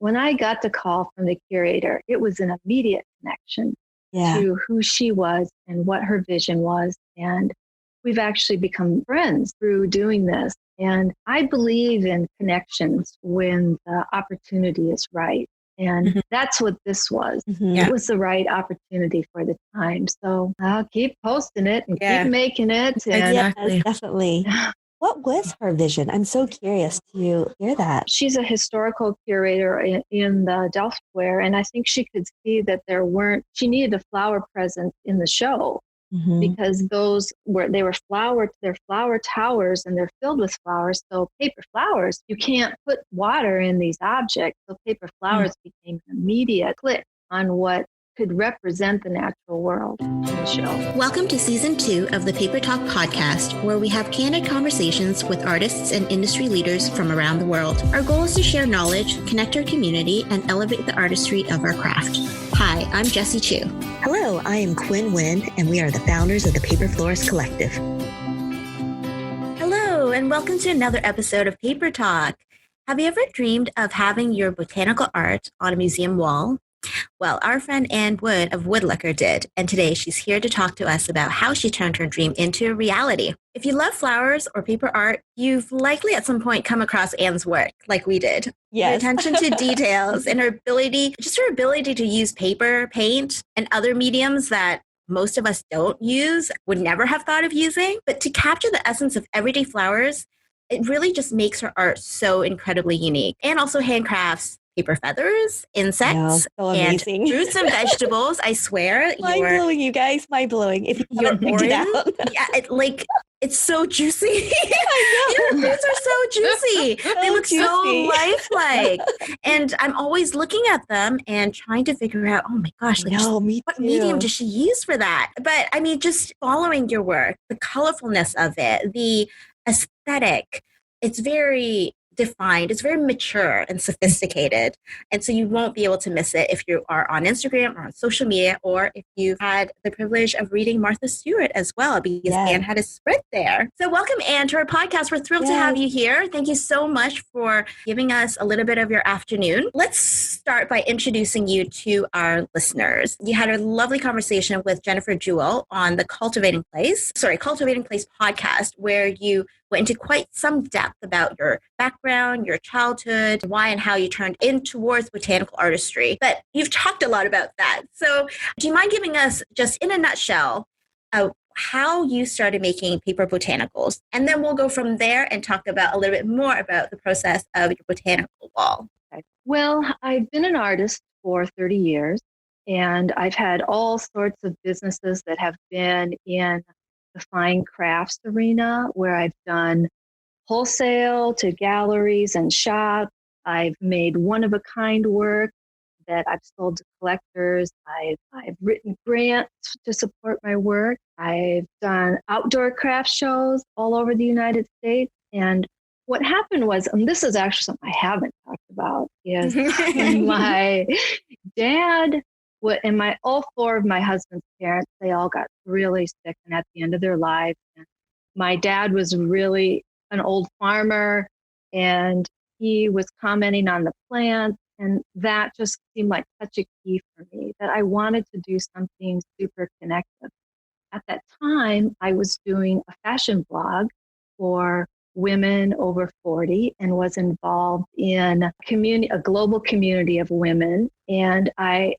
when I got the call from the curator, it was an immediate connection to who she was and what her vision was. And we've actually become friends through doing this. And I believe in connections when the opportunity is right. And that's what this was. It was the right opportunity for the time. So I'll keep posting it and keep making it. And yes, definitely. What was her vision? I'm so curious to hear that. She's a historical curator in the Delft Square, and I think she could see that she needed a flower presence in the show because they're flower towers and they're filled with flowers. So paper flowers, you can't put water in these objects. So paper flowers became an immediate click on what could represent the natural world in the show. Welcome to Season 2 of the Paper Talk podcast, where we have candid conversations with artists and industry leaders from around the world. Our goal is to share knowledge, connect our community, and elevate the artistry of our craft. Hi, I'm Jessie Chu. Hello, I am Quinn Wynn, and we are the founders of the Paper Florist Collective. Hello, and welcome to another episode of Paper Talk. Have you ever dreamed of having your botanical art on a museum wall? Well, our friend Ann Wood of Woodlucker did, and today she's here to talk to us about how she turned her dream into a reality. If you love flowers or paper art, you've likely at some point come across Ann's work, like we did. Yes. Her attention to details and her ability to use paper, paint, and other mediums that most of us don't use, would never have thought of using. But to capture the essence of everyday flowers, it really just makes her art so incredibly unique. And also handcrafts paper feathers, insects, and fruits and vegetables. I swear. Mind blowing, you guys. Mind blowing. If you haven't picked it out. Yeah, it's so juicy. Your fruits are so juicy. They look so lifelike. And I'm always looking at them and trying to figure out, oh my gosh, what medium does she use for that? But I mean, just following your work, the colorfulness of it, the aesthetic, it's very defined. It's very mature and sophisticated. And so you won't be able to miss it if you are on Instagram or on social media, or if you've had the privilege of reading Martha Stewart as well, because Ann had a spread there. So welcome, Ann, to our podcast. We're thrilled to have you here. Thank you so much for giving us a little bit of your afternoon. Let's start by introducing you to our listeners. You had a lovely conversation with Jennifer Jewell on the Cultivating Place podcast, where you went into quite some depth about your background, your childhood, why and how you turned in towards botanical artistry. But you've talked a lot about that. So do you mind giving us, just in a nutshell, how you started making paper botanicals? And then we'll go from there and talk about a little bit more about the process of your botanical wall. Okay. Well, I've been an artist for 30 years, and I've had all sorts of businesses that have been in the fine crafts arena, where I've done wholesale to galleries and shops. I've made one-of-a-kind work that I've sold to collectors. I've written grants to support my work. I've done outdoor craft shows all over the United States. And what happened was, and this is actually something I haven't talked about, is my dad, and all four of my husband's parents, they all got really sick and at the end of their lives. And my dad was really an old farmer, and he was commenting on the plants, and that just seemed like such a key for me, that I wanted to do something super connected. At that time, I was doing a fashion blog for women over 40 and was involved in a global community of women. And I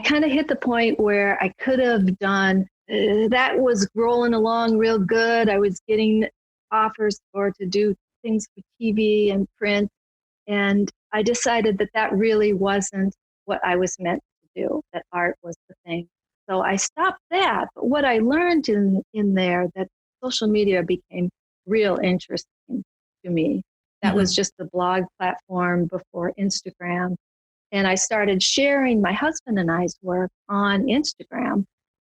kind of hit the point where I could have done, that was rolling along real good. I was getting offers to do things for TV and print. And I decided that really wasn't what I was meant to do, that art was the thing. So I stopped that. But what I learned in there, that social media became real interesting to me. That was just the blog platform before Instagram. And I started sharing my husband and I's work on Instagram.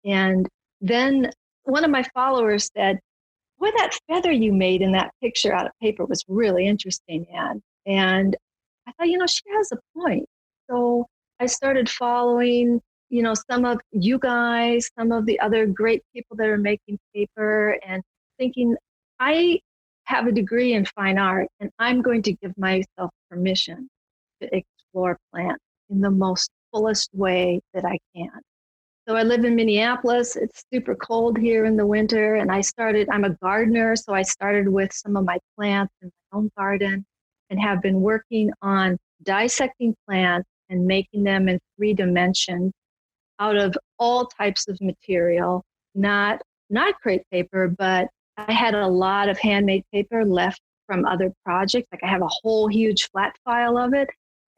And then one of my followers said, boy, that feather you made in that picture out of paper was really interesting, Ann. And I thought, she has a point. So I started following, some of you guys, some of the other great people that are making paper, and thinking, I have a degree in fine art, and I'm going to give myself permission to explore plants in the most fullest way that I can. So I live in Minneapolis. It's super cold here in the winter. And I'm a gardener. So I started with some of my plants in my own garden and have been working on dissecting plants and making them in 3 dimensions out of all types of material, not crepe paper, but I had a lot of handmade paper left from other projects. Like I have a whole huge flat file of it.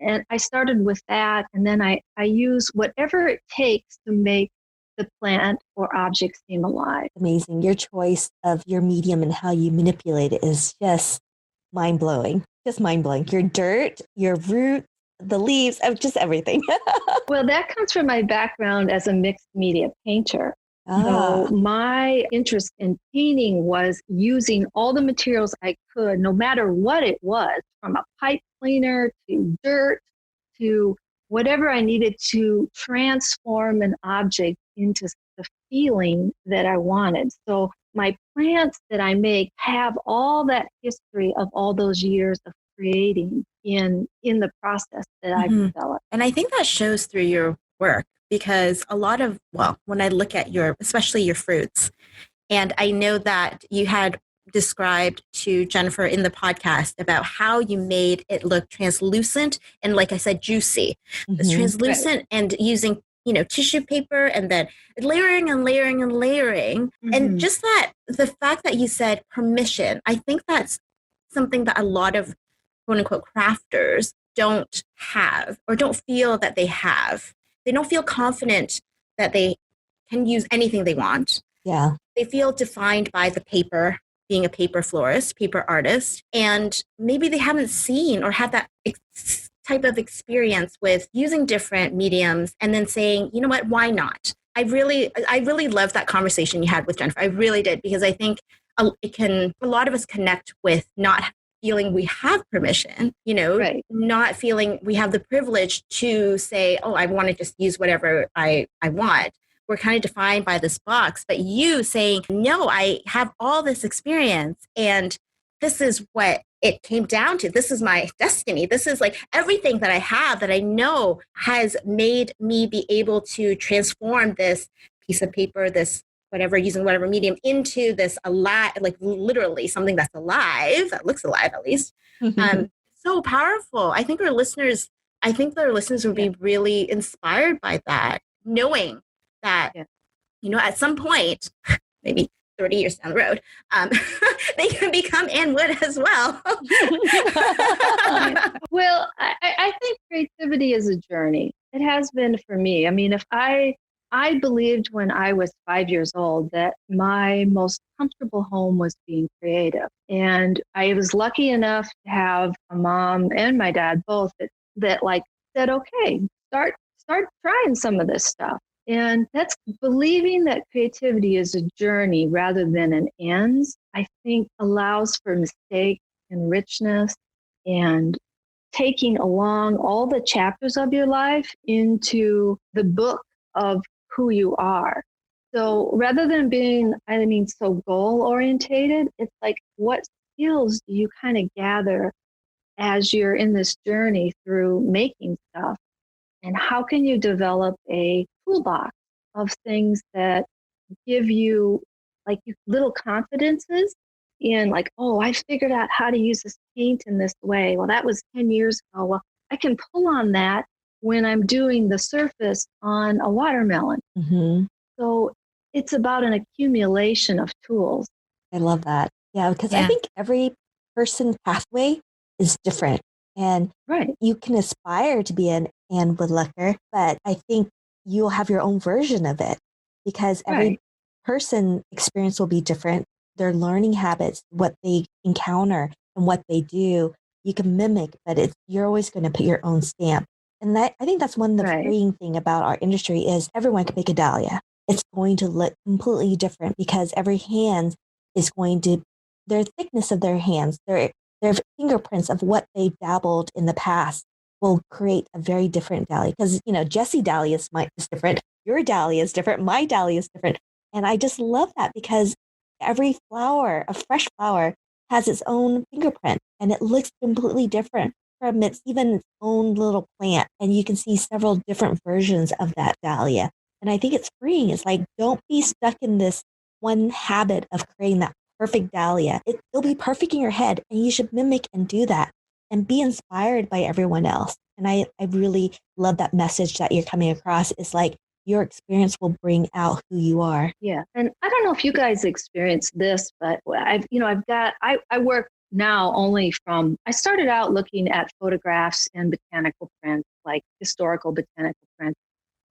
And I started with that. And then I use whatever it takes to make the plant or object seem alive. Amazing. Your choice of your medium and how you manipulate it is just mind blowing. Just mind blowing. Your dirt, your root, the leaves, of just everything. Well, that comes from my background as a mixed media painter. So my interest in painting was using all the materials I could, no matter what it was, from a pipe cleaner to dirt to whatever I needed to transform an object into the feeling that I wanted. So my plants that I make have all that history of all those years of creating in the process that I've developed. And I think that shows through your work, because when I look at especially your fruits, and I know that you had described to Jennifer in the podcast about how you made it look translucent and, like I said, juicy. It's translucent, right, and using, tissue paper and then layering and layering and layering. And just the fact that you said permission, I think that's something that a lot of quote unquote crafters don't have or don't feel that they have. They don't feel confident that they can use anything they want. Yeah. They feel defined by the paper, being a paper florist, paper artist, and maybe they haven't seen or had that type of experience with using different mediums and then saying, you know what, why not? I really loved that conversation you had with Jennifer. I really did, because I think a lot of us connect with not feeling we have permission, right, not feeling we have the privilege to say, oh, I want to just use whatever I want. We're kind of defined by this box, but you saying, no, I have all this experience and this is what it came down to. This is my destiny. This is like everything that I have that I know has made me be able to transform this piece of paper, this whatever, using whatever medium, into this alive, like literally something that's alive, that looks alive at least. So powerful. I think their listeners would be really inspired by that, knowing that, at some point, maybe 30 years down the road, they can become Ann Wood as well. Well, I think creativity is a journey. It has been for me. I mean, if I believed when I was 5 years old that my most comfortable home was being creative. And I was lucky enough to have a mom and my dad both that said, okay, start trying some of this stuff. And that's believing that creativity is a journey rather than an end, I think allows for mistake and richness and taking along all the chapters of your life into the book of who you are. So rather than being, so goal orientated, it's like, what skills do you kind of gather as you're in this journey through making stuff? And how can you develop a toolbox of things that give you little confidences in oh, I figured out how to use this paint in this way. Well, that was 10 years ago. Well, I can pull on that when I'm doing the surface on a watermelon. So it's about an accumulation of tools. I love that. Yeah, because I think every person pathway is different. And you can aspire to be an Ann Woodlucker, but I think you'll have your own version of it because every person experience will be different. Their learning habits, what they encounter and what they do, you can mimic, but you're always going to put your own stamp. And I think that's one of the freeing thing about our industry is everyone can make a dahlia. It's going to look completely different because every hand is going to, their thickness of their hands, their fingerprints of what they dabbled in the past will create a very different dahlia. Because, Jessie dahlia's is different. Your dahlia is different. My dahlia is different. And I just love that because every flower, a fresh flower, has its own fingerprint and it looks completely different from its even its own little plant, and you can see several different versions of that dahlia. And I think it's freeing. It's like, don't be stuck in this one habit of creating that perfect dahlia. It'll be perfect in your head, and you should mimic and do that and be inspired by everyone else. And I really love that message that you're coming across. It's like your experience will bring out who you are. Yeah. And I don't know if you guys experience this, but I work now only I started out looking at photographs and botanical prints, like historical botanical prints,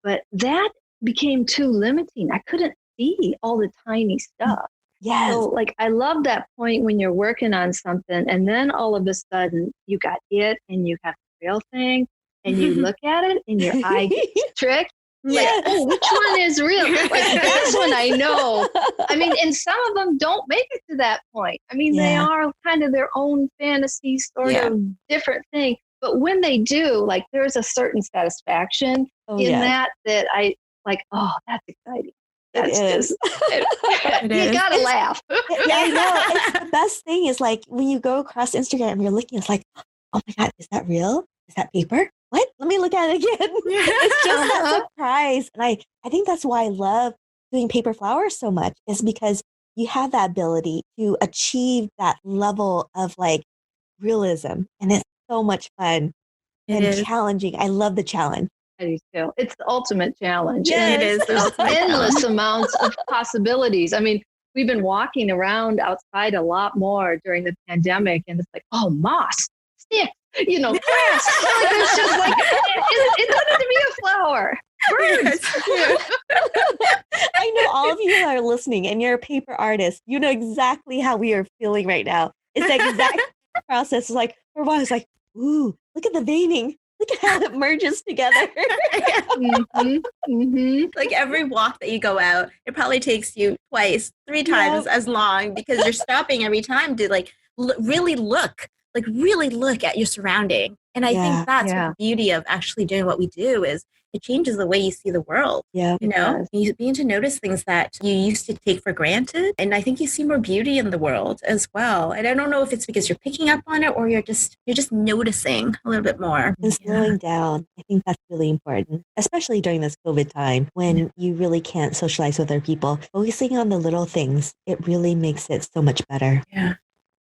but that became too limiting. I couldn't see all the tiny stuff. Yes. So like, I love that point when you're working on something and then all of a sudden you got it and you have the real thing and you look at it and your eye gets tricked. Like, oh, which one is real? Like, this one I know. I mean, and some of them don't make it to that point. I mean, they are kind of their own fantasy sort of different thing. But when they do, like, there's a certain satisfaction that I like, oh, that's exciting. That's just, you gotta laugh. I know. It's the best thing is like when you go across Instagram and you're looking, it's like, oh my God, is that real? Is that paper? What? Let me look at it again. It's just that surprise. And I think that's why I love doing paper flowers so much, is because you have that ability to achieve that level of like realism. And it's so much fun and challenging. I love the challenge. I do too. It's the ultimate challenge. Yeah, and it is. There's endless amounts of possibilities. I mean, we've been walking around outside a lot more during the pandemic, and it's like, oh, moss, sticks, grass. Like, there's just like, it doesn't to be a flower. Birds. I know all of you that are listening, and you're a paper artist. You know exactly how we are feeling right now. It's that exact process. It's like, for a while, it's like, ooh, look at the veining. Look at how it merges together. Like every walk that you go out, it probably takes you twice, 3 times as long, because you're stopping every time to like really look at your surrounding. And I think that's what the beauty of actually doing what we do is it changes the way you see the world. Yeah, you begin to notice things that you used to take for granted. And I think you see more beauty in the world as well. And I don't know if it's because you're picking up on it or you're just noticing a little bit more. And slowing down. I think that's really important, especially during this COVID time when you really can't socialize with other people. Focusing on the little things, it really makes it so much better. Yeah.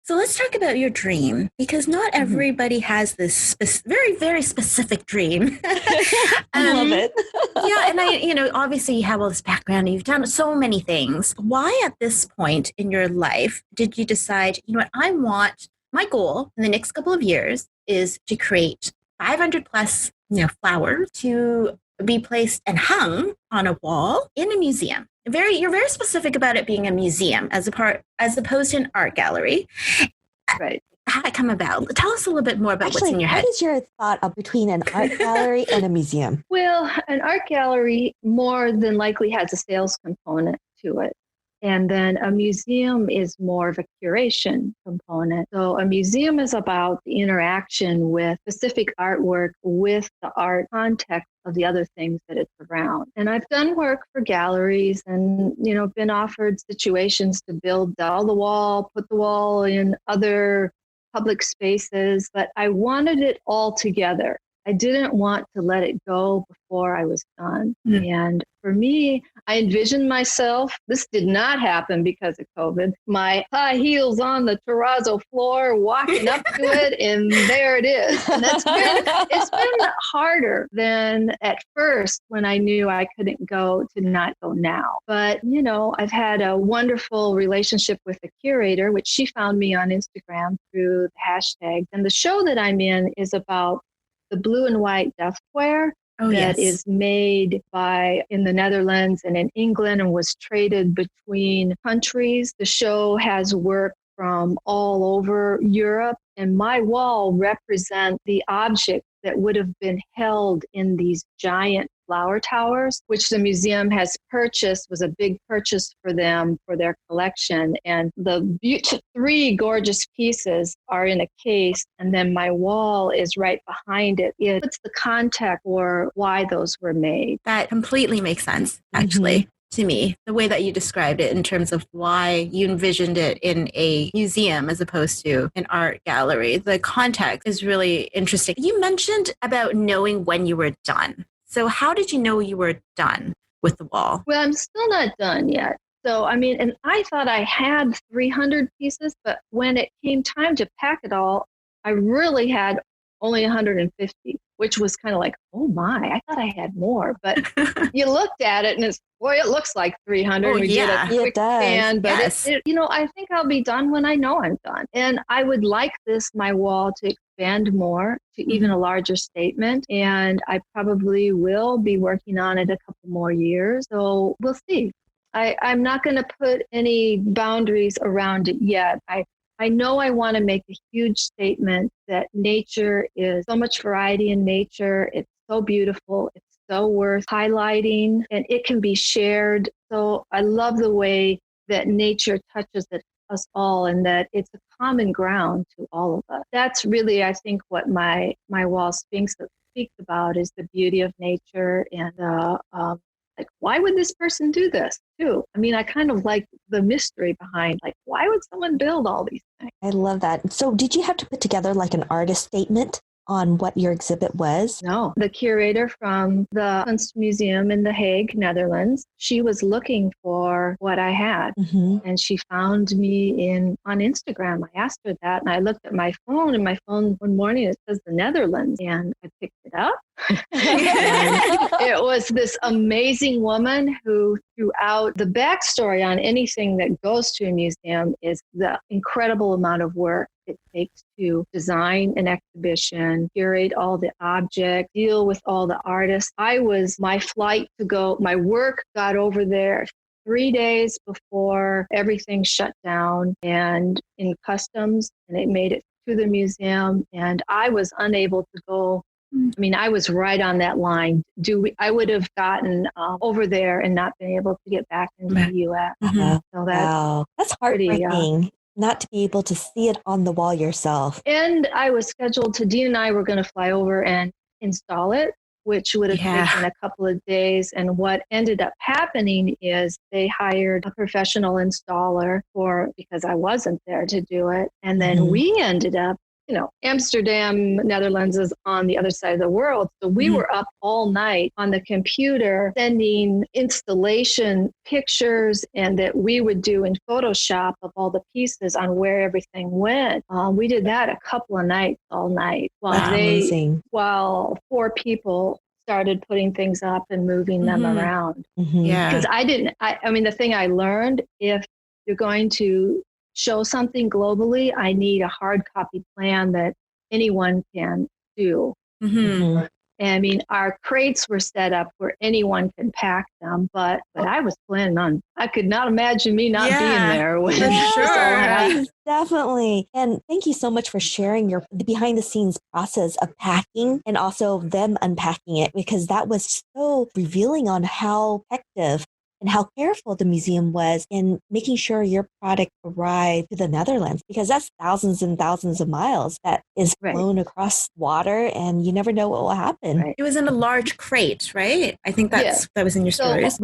So let's talk about your dream, because not everybody has this very, very specific dream. I love it. And obviously you have all this background and you've done so many things. Why at this point in your life did you decide, my goal in the next couple of years is to create 500 plus, flowers to be placed and hung on a wall in a museum. You're very specific about it being a museum as opposed to an art gallery. Right. How did that come about? Tell us a little bit more about what's in your head. What is your thought of between an art gallery and a museum? Well, an art gallery more than likely has a sales component to it. And then a museum is more of a curation component. So a museum is about the interaction with specific artwork with the art context of the other things that it's around. And I've done work for galleries and, been offered situations to build down the wall, put the wall in other public spaces, but I wanted it all together. I didn't want to let it go before I was done. And for me, I envisioned myself, this did not happen because of COVID, my high heels on the terrazzo floor, walking up to it, and there it is. And it's been harder than at first when I knew I couldn't go to not go now. But, I've had a wonderful relationship with the curator, which she found me on Instagram through the hashtags. And the show that I'm in is about the blue and white Deathware that is made in the Netherlands and in England and was traded between countries. The show has work from all over Europe, and my wall represents the object that would have been held in these giant flower towers, which the museum has purchased, was a big purchase for them for their collection. And the 3 gorgeous pieces are in a case, and then my wall is right behind it. It puts the context for why those were made. That completely makes sense, actually. to me, the way that you described it in terms of why you envisioned it in a museum as opposed to an art gallery. The context is really interesting. You mentioned about knowing when you were done. So how did you know you were done with the wall? Well, I'm still not done yet. So, I mean, and I thought I had 300 pieces, but when it came time to pack it all, I really had only 150, which was kind of like, oh my, I thought I had more. But you looked at it and it's, boy, it looks like 300. Oh, we yeah. did a quick scan, but yes. I think I'll be done when I know I'm done. And I would like my wall to expand more to even a larger statement. And I probably will be working on it a couple more years. So we'll see. I'm not going to put any boundaries around it yet. I know I want to make a huge statement that nature is so much variety in nature. It's so beautiful. It's so worth highlighting, and it can be shared. So I love the way that nature touches us all, and that it's a common ground to all of us. That's really, I think, what my wall speaks about is the beauty of nature and like, why would this person do this too? I mean, I kind of like the mystery behind, like, why would someone build all these things? I love that. So did you have to put together like an artist statement on what your exhibit was? No, the curator from the Kunstmuseum in The Hague, Netherlands, she was looking for what I had. And she found me on Instagram. I asked her that, and I looked at my phone, and my phone one morning, it says the Netherlands, and I picked it up. It was this amazing woman who, throughout the backstory on anything that goes to a museum, is the incredible amount of work it takes to design an exhibition, curate all the objects, deal with all the artists. My work got over there 3 days before everything shut down and in customs, and it made it to the museum, and I was unable to go. I mean, I was right on that line. I would have gotten over there and not been able to get back into the U.S. So that's heartbreaking. Not to be able to see it on the wall yourself. And I was scheduled Dean and I were going to fly over and install it, which would have taken a couple of days. And what ended up happening is they hired a professional installer because I wasn't there to do it. And then we ended up, Amsterdam, Netherlands is on the other side of the world. So we were up all night on the computer sending installation pictures and that we would do in Photoshop of all the pieces on where everything went. We did that a couple of nights all night while 4 people started putting things up and moving them around. Because the thing I learned, if you're going to show something globally, I need a hard copy plan that anyone can do. And I mean, our crates were set up where anyone can pack them, but I was planning on, I could not imagine me not being there when Definitely. And thank you so much for sharing the behind the scenes process of packing and also them unpacking it, because that was so revealing on how effective and how careful the museum was in making sure your product arrived to the Netherlands, because that's thousands and thousands of miles that is flown across water, and you never know what will happen. It was in a large crate, right? I think that was in your stories.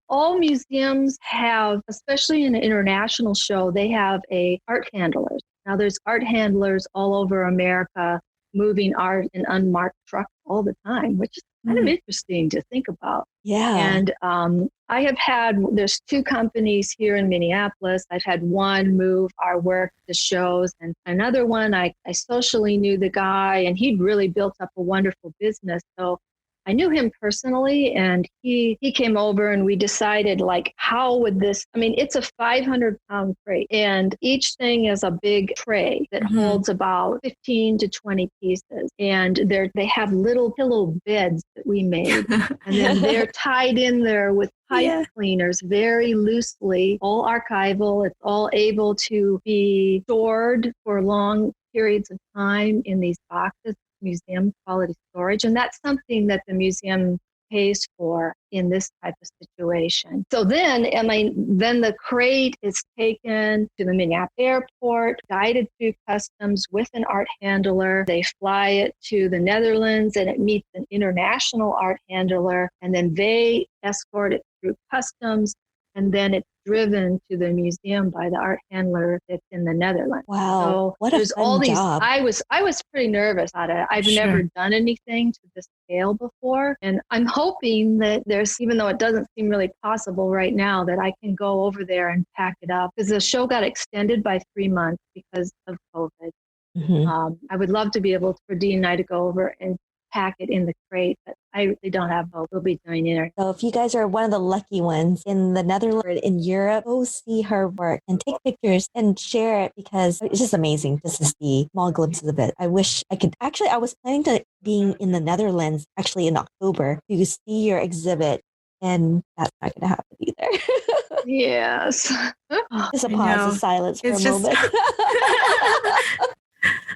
All museums have, especially in an international show, they have art handlers. Now there's art handlers all over America moving art in unmarked trucks all the time, which is kind of interesting to think about. And I have there's 2 companies here in Minneapolis. I've had one move our work to shows, and another one, I socially knew the guy, and he'd really built up a wonderful business. So I knew him personally, and he came over, and we decided, like, how would this, it's a 500-pound crate, and each thing is a big tray that holds about 15 to 20 pieces. And they have little pillow beds that we made, and then they're tied in there with pipe cleaners very loosely, all archival. It's all able to be stored for long periods of time in these boxes, museum quality storage. And that's something that the museum pays for in this type of situation. So then the crate is taken to the Minneapolis airport, guided through customs with an art handler. They fly it to the Netherlands, and it meets an international art handler, and then they escort it through customs and then it's driven to the museum by the art handler that's in the Netherlands. Wow. So what a fun job. I was pretty nervous at it. I've never done anything to this scale before. And I'm hoping that even though it doesn't seem really possible right now, that I can go over there and pack it up, because the show got extended by 3 months because of COVID. I would love to be able for Dee and I to go over and pack it in the crate, but I really don't have hope. We'll be doing it. So if you guys are one of the lucky ones in the Netherlands or in Europe, go see her work and take pictures and share it, because it's just amazing just to see small glimpses of it. I wish I could. Actually, I was planning to being in the Netherlands actually in October to see your exhibit, and that's not going to happen either. Yes. Just a pause of silence for a moment.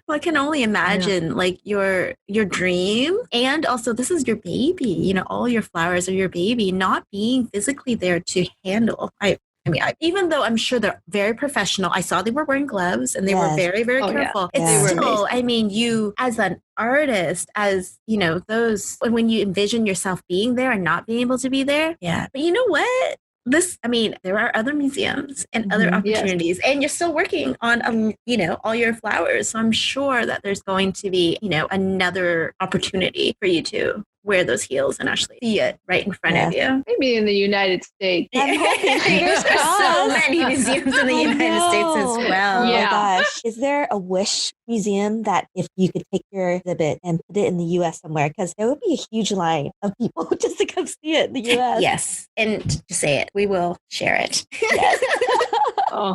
Well, I can only imagine like your dream, and also this is your baby, you know, all your flowers are your baby, not being physically there to handle. I mean, even though I'm sure they're very professional, I saw they were wearing gloves and they were very, very careful. Yeah. It's still, I mean, you as an artist, as you know, when you envision yourself being there and not being able to be there. Yeah. But you know what? There are other museums and other opportunities, and you're still working on, all your flowers. So I'm sure that there's going to be, another opportunity for you to wear those heels and actually see it right in front of you. Maybe in the United States. I'm hoping, fingers crossed. So many museums in the United States as well. Oh my gosh. Is there a wish museum that if you could take your exhibit and put it in the U.S. somewhere? Because there would be a huge line of people just to come see it in the U.S. Yes. And to say it, we will share it. Yes.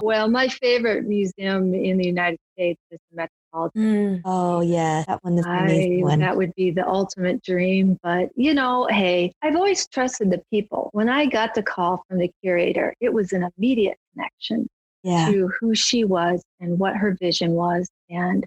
Well, my favorite museum in the United States is the Metropolitan. Oh, yeah. That one is an amazing one. That would be the ultimate dream. But, hey, I've always trusted the people. When I got the call from the curator, it was an immediate connection to who she was and what her vision was. And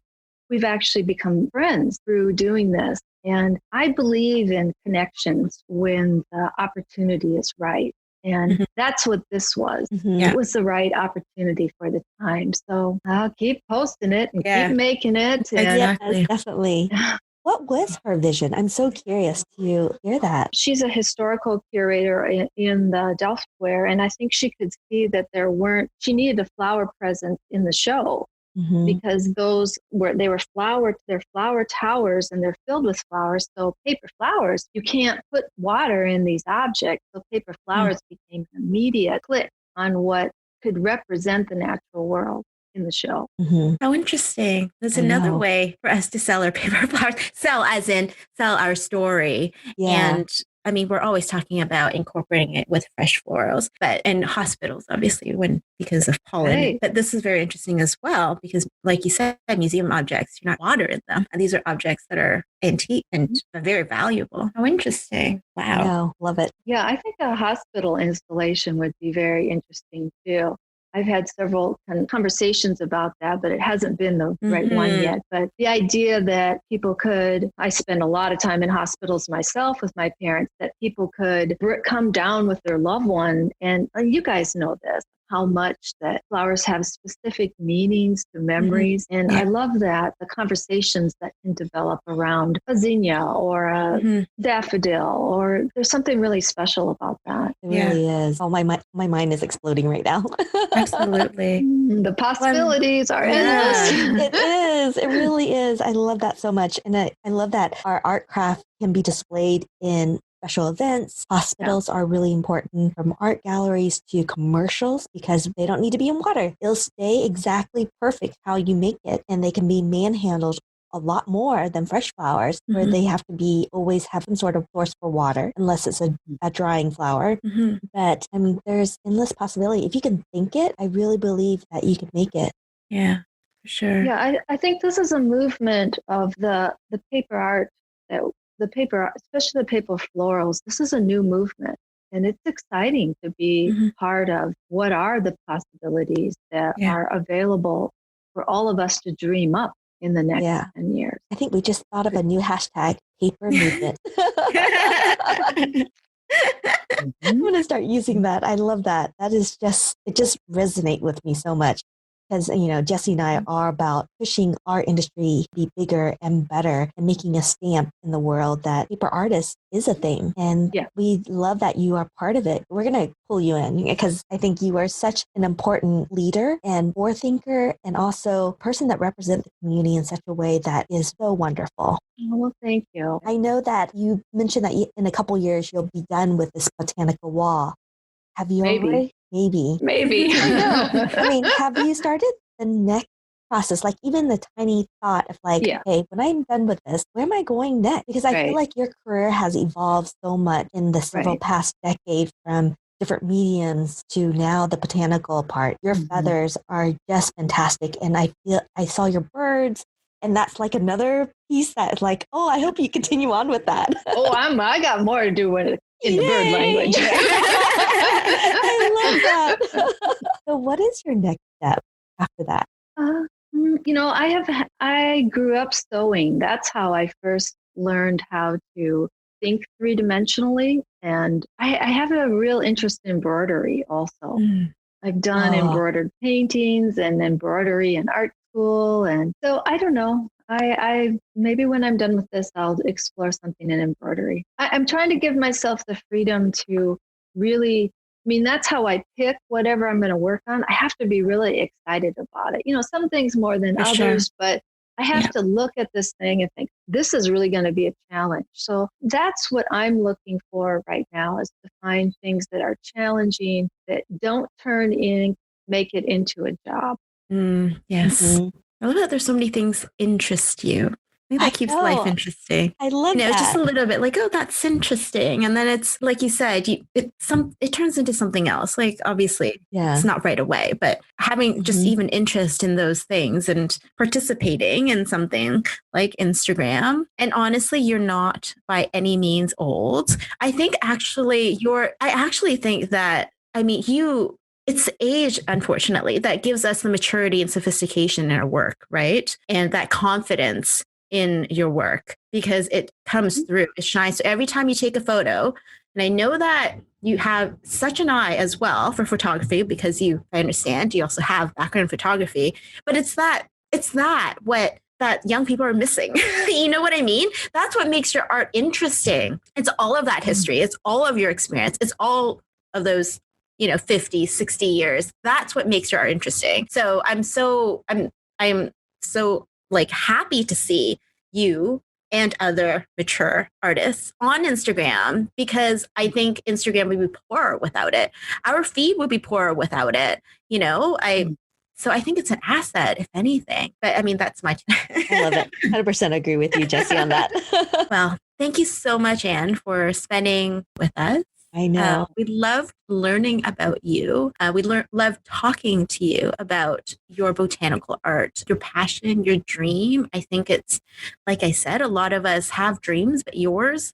we've actually become friends through doing this. And I believe in connections when the opportunity is right. And that's what this was. It was the right opportunity for the time. So I'll keep posting it and keep making it. Exactly. Yes, definitely. What was her vision? I'm so curious to hear that. She's a historical curator in the Delft Square, and I think she could see that she needed a flower presence in the show. Because they're flower towers and they're filled with flowers. So paper flowers, you can't put water in these objects. So paper flowers became an immediate click on what could represent the natural world in the show. How interesting. That's another way for us to sell our paper flowers. Sell as in sell our story. And we're always talking about incorporating it with fresh florals, but in hospitals, obviously, because of pollen. Right. But this is very interesting as well, because like you said, museum objects, you're not water in them. And these are objects that are antique and very valuable. How interesting. Wow. I know. Love it. Yeah, I think a hospital installation would be very interesting too. I've had several conversations about that, but it hasn't been the right one yet. But the idea that I spend a lot of time in hospitals myself with my parents, that people could come down with their loved one. And you guys know this, how much that flowers have specific meanings to memories. And I love that, the conversations that can develop around a zinnia or a daffodil, or there's something really special about that. It really is. Oh, my mind is exploding right now. Absolutely. The possibilities are endless. It is. It really is. I love that so much. And I love that our art craft can be displayed in special events. Hospitals are really important, from art galleries to commercials, because they don't need to be in water. It'll stay exactly perfect how you make it. And they can be manhandled a lot more than fresh flowers, where they have to always have some sort of source for water, unless it's a drying flower. But there's endless possibility. If you can think it, I really believe that you can make it. Yeah, for sure. Yeah, I think this is a movement of the paper art, especially the paper florals. This is a new movement, and it's exciting to be part of. What are the possibilities that are available for all of us to dream up in the next 10 years? I think we just thought of a new hashtag, paper movement. I'm going to start using that. I love that. It just resonates with me so much. because, Jesse and I are about pushing our industry to be bigger and better and making a stamp in the world that paper artist is a thing. And we love that you are part of it. We're going to pull you in because I think you are such an important leader and forethinker and also person that represents the community in such a way that is so wonderful. Oh, well, thank you. I know that you mentioned that in a couple years you'll be done with this botanical wall. Have you already? Maybe. I know. I mean, have you started the next process? Like even the tiny thought of like, hey, when I'm done with this, where am I going next? Because I feel like your career has evolved so much in the several past decade from different mediums to now the botanical part. Your feathers are just fantastic. And I saw your birds. And that's like another piece that like, oh, I hope you continue on with that. I got more to do with it in the bird language. I love that. So what is your next step after that? I grew up sewing. That's how I first learned how to think three-dimensionally. And I have a real interest in embroidery also. I've done embroidered paintings and embroidery in art school. And so I don't know. I maybe when I'm done with this, I'll explore something in embroidery. I'm trying to give myself the freedom to really, that's how I pick whatever I'm going to work on. I have to be really excited about it. Some things more than others, but I have to look at this thing and think, this is really going to be a challenge. So that's what I'm looking for right now, is to find things that are challenging, that don't make it into a job. Yes. I love that there's so many things interest you. I think that keeps life interesting. I love that. Just a little bit like, oh, that's interesting. And then it's like you said, it turns into something else. Like obviously it's not right away, but having just even interest in those things and participating in something like Instagram. And honestly, you're not by any means old. I think actually it's age, unfortunately, that gives us the maturity and sophistication in our work, right? And that confidence in your work, because it comes through, it shines. So every time you take a photo, and I know that you have such an eye as well for photography, because I understand you also have background in photography, but it's that what that young people are missing. You know what I mean? That's what makes your art interesting. It's all of that history. It's all of your experience. It's all of those 50, 60 years. That's what makes your art interesting. So I'm so like happy to see you and other mature artists on Instagram, because I think Instagram would be poorer without it. Our feed would be poorer without it. So I think it's an asset, if anything. But that's my. I love it. 100% agree with you, Jessie, on that. Well, thank you so much, Ann, for spending with us. I know. We loved learning about you. We loved talking to you about your botanical art, your passion, your dream. I think it's, like I said, a lot of us have dreams, but yours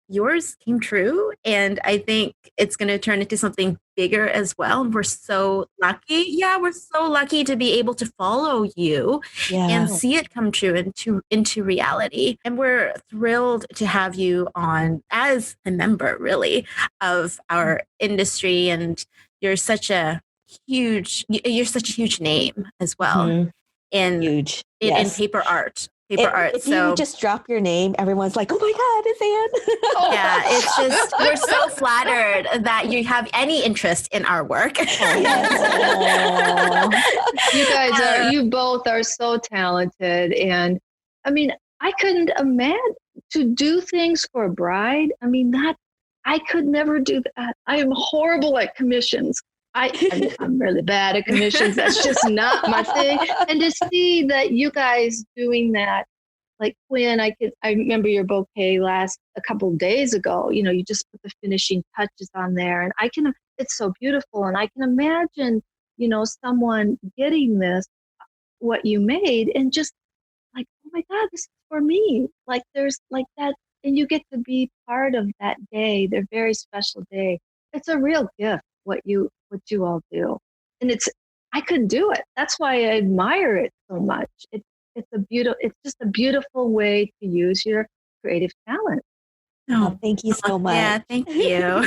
came true. And I think it's going to turn into something bigger as well. And we're so lucky. Yeah, we're so lucky to be able to follow you and see it come true into reality. And we're thrilled to have you on as a member, really, of our industry. And you're such a huge name as well. In paper art. If you just drop your name, everyone's like, oh my God, it's Ann. Yeah, it's just, we're so flattered that you have any interest in our work. You both are so talented. And I couldn't imagine to do things for a bride. I could never do that. I am horrible at commissions. I'm really bad at commissions. That's just not my thing. And to see that you guys doing that, like Quinn, I remember your bouquet a couple of days ago. You just put the finishing touches on there, and it's so beautiful. And I can imagine, someone getting what you made, and just like, oh my God, this is for me. Like there's like that, and you get to be part of that day, their very special day. It's a real gift what you all do. And I couldn't do it. That's why I admire it so much. It's just a beautiful way to use your creative talent. Thank you so much. Yeah, thank you.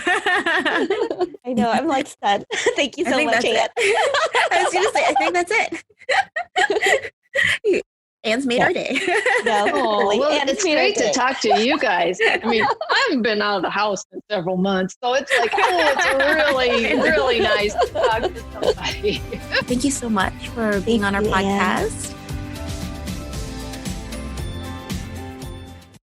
I know, I'm like stunned. Thank you so much, Ann. I was going to say, I think that's it. Ann's made our day. Well, it's great to talk to you guys. I mean, I haven't been out of the house in several months, so it's like, it's really, really nice to talk to somebody. Thank you so much for being on our podcast.